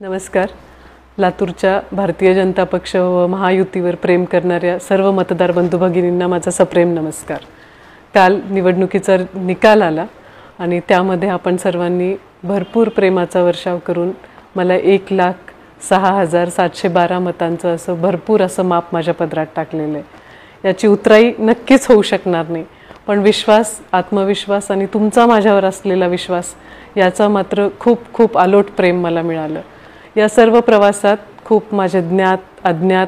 नमस्कार. लातूरच्या भारतीय जनता पक्ष व महायुतीवर प्रेम करणाऱ्या सर्व मतदार बंधू भगिनींना माझा सप्रेम नमस्कार. काल निवडणुकीचा निकाल आला आणि त्यामध्ये आपण सर्वांनी भरपूर प्रेमाचा वर्षाव करून मला 1,06,712 मतांचं असं भरपूर असं माप माझ्या पदरात टाकलेलं आहे. याची उतराई नक्कीच होऊ शकणार नाही, पण विश्वास, आत्मविश्वास आणि तुमचा माझ्यावर असलेला विश्वास याचा मात्र खूप खूप अलोट प्रेम मला मिळालं. या सर्व प्रवासात खूप माझे ज्ञात अज्ञात,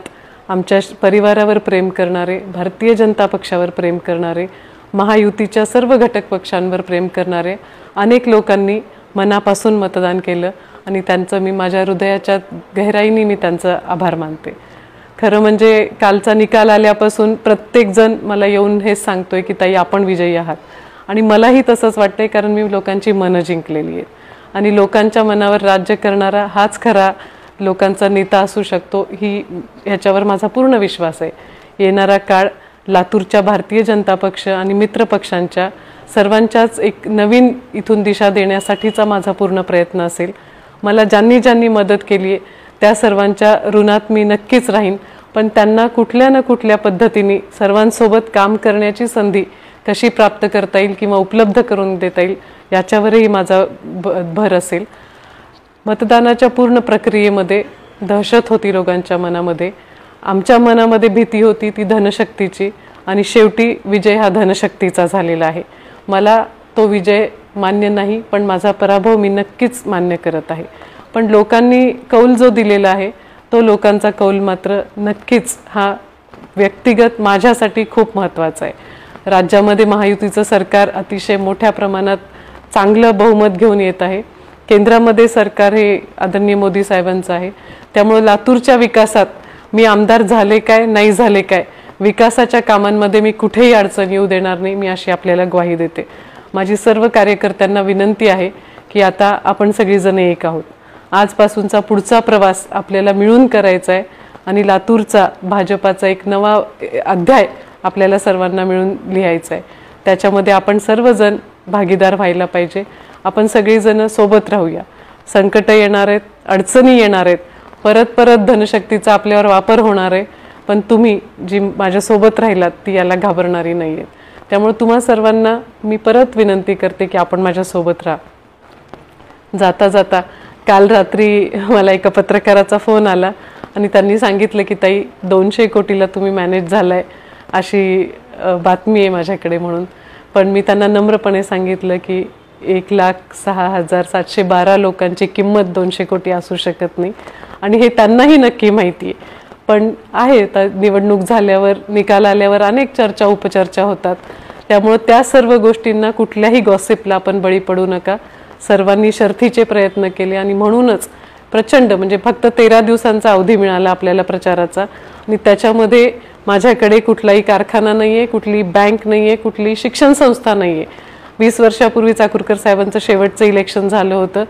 आमच्या परिवारावर प्रेम करणारे, भारतीय जनता पक्षावर प्रेम करणारे, महायुतीच्या सर्व घटक पक्षांवर प्रेम करणारे अनेक लोकांनी मनापासून मतदान केलं आणि त्यांचं मी माझ्या हृदयाच्या गहराईने मी त्यांचा आभार मानते. खरं म्हणजे कालचा निकाल आल्यापासून प्रत्येकजण मला येऊन हेच सांगतोय की ताई आपण विजयी आहात आणि मलाही तसंच वाटतंय, कारण मी लोकांची मनं जिंकलेली आहेत आणि लोकांच्या मनावर राज्य करणारा हाच खरा लोकांचा नेता असू शकतो, ह्याच्यावर माझा पूर्ण विश्वास आहे. येणारा काळ लातूरच्या भारतीय जनता पक्ष आणि मित्र पक्षांच्या सर्वांच्याच एक नवीन इथून दिशा देण्यासाठीचा माझा पूर्ण प्रयत्न असेल. मला ज्यांनी ज्यांनी मदत केली आहे त्या सर्वांच्या ऋणात मी नक्कीच राहीन, पण त्यांना कुठल्या ना कुठल्या पद्धतीने सर्वांसोबत काम करण्याची संधी कशी प्राप्त करता येईल किंवा उपलब्ध करून देता येईल याच्यावरही माझा भर असेल. मतदानाच्या पूर्ण प्रक्रियेमध्ये दहशत होती लोकांच्या मनामध्ये, आमच्या मनामध्ये भीती होती ती धनशक्तीची, आणि शेवटी विजय हा धनशक्तीचा झालेला आहे. मला तो विजय मान्य नाही, पण माझा पराभव मी नक्कीच मान्य करत आहे. पण लोकांनी कौल जो दिलेला आहे तो लोकांचा कौल मात्र नक्कीच हा व्यक्तिगत माझ्यासाठी खूप महत्त्वाचा आहे. राज्यामध्ये महायुतीचं सरकार अतिशय मोठ्या प्रमाणात चांगलं बहुमत घेऊन येत आहे. केंद्रामध्ये सरकार हे आदरणीय मोदी साहेबांचं आहे. त्यामुळे लातूरच्या विकासात मी आमदार झाले काय नाही झाले काय, विकासाच्या कामांमध्ये मी कुठेही अडचण येऊ देणार नाही, मी अशी आपल्याला ग्वाही देते. माझी सर्व कार्यकर्त्यांना विनंती आहे की आता आपण सगळीजण एक आहोत. आजपासूनचा पुढचा प्रवास आपल्याला मिळून करायचा आहे आणि लातूरचा भाजपाचा एक नवा अध्याय आपल्याला सर्वांना मिळून लिहायचा आहे. त्याच्यामध्ये आपण सर्वजण भागीदार व्हायला पाहिजे. आपण सगळीजण सोबत राहूया. संकट येणार आहेत, अडचणी येणार आहेत, परत परत धनशक्तीचा आपल्यावर वापर होणार आहे, पण तुम्ही जी माझ्यासोबत राहिलात ती याला घाबरणारी नाही आहेत. त्यामुळे तुम्हा सर्वांना मी परत विनंती करते की आपण माझ्यासोबत राहा. जाता जाता काल रात्री मला एका पत्रकाराचा फोन आला आणि त्यांनी सांगितलं की ताई 200 कोटीला तुम्ही मॅनेज झालाय अशी बातमी आहे माझ्याकडे म्हणून. पण मी त्यांना नम्रपणे सांगितलं की 1,06,712 लोकांची किंमत 200 कोटी असू शकत नाही आणि हे त्यांनाही नक्की माहिती आहे. पण आहे निवडणूक झाल्यावर, निकाल आल्यावर अनेक चर्चा उपचर्चा होतात. त्यामुळे त्या सर्व गोष्टींना, कुठल्याही गॉसिपला आपण बळी पडू नका. सर्वांनी शर्थीचे प्रयत्न केले आणि म्हणूनच प्रचंड, म्हणजे फक्त 13 दिवसांचा अवधी मिळाला आपल्याला प्रचाराचा आणि त्याच्यामध्ये माझ्याकडे कुठलाही कारखाना नाही आहे, कुठली बँक नाही आहे, कुठली शिक्षण संस्था नाही आहे. 20 वर्षापूर्वी चाकूरकर साहेबांचं शेवटचं इलेक्शन झालं होतं.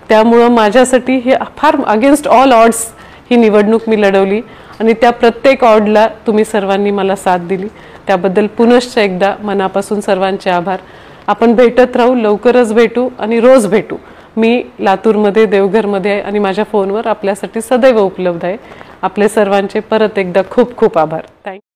त्यामुळं माझ्यासाठी हे फार अगेन्स्ट ऑल ऑड्स ही निवडणूक मी लढवली आणि त्या प्रत्येक ऑडला तुम्ही सर्वांनी मला साथ दिली. त्याबद्दल पुनश्च एकदा मनापासून सर्वांचे आभार. आपण भेटत राहू, लवकरच भेटू आणि रोज भेटू. मी लातूरमध्ये, देवघरमध्ये आहे आणि माझ्या फोनवर आपल्यासाठी सदैव उपलब्ध आहे. आपले सर्वांचे परत एकदा खूप खूप आभार. थँक्यू.